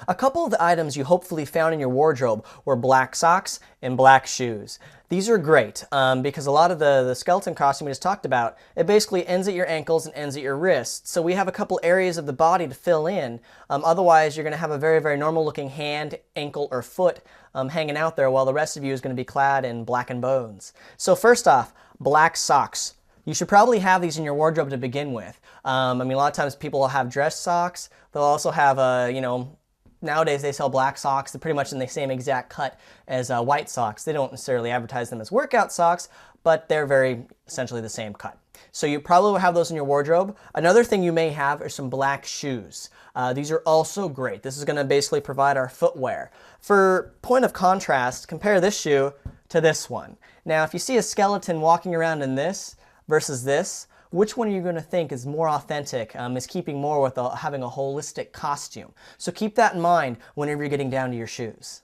A couple of the items you hopefully found in your wardrobe were black socks and black shoes. These are great because a lot of the skeleton costume we just talked about, it basically ends at your ankles and ends at your wrists. So we have a couple areas of the body to fill in. Otherwise, you're going to have a very, very normal looking hand, ankle, or foot hanging out there while the rest of you is going to be clad in black and bones. So first off, black socks. You should probably have these in your wardrobe to begin with. I mean, a lot of times people will have dress socks. They'll also have nowadays they sell black socks. They're pretty much in the same exact cut as white socks. They don't necessarily advertise them as workout socks, but they're very essentially the same cut. So you probably will have those in your wardrobe. Another thing you may have are some black shoes. These are also great. This is going to basically provide our footwear. For point of contrast, compare this shoe to this one. Now, if you see a skeleton walking around in this versus this, which one are you going to think is more authentic, is keeping more with having a holistic costume? So keep that in mind whenever you're getting down to your shoes.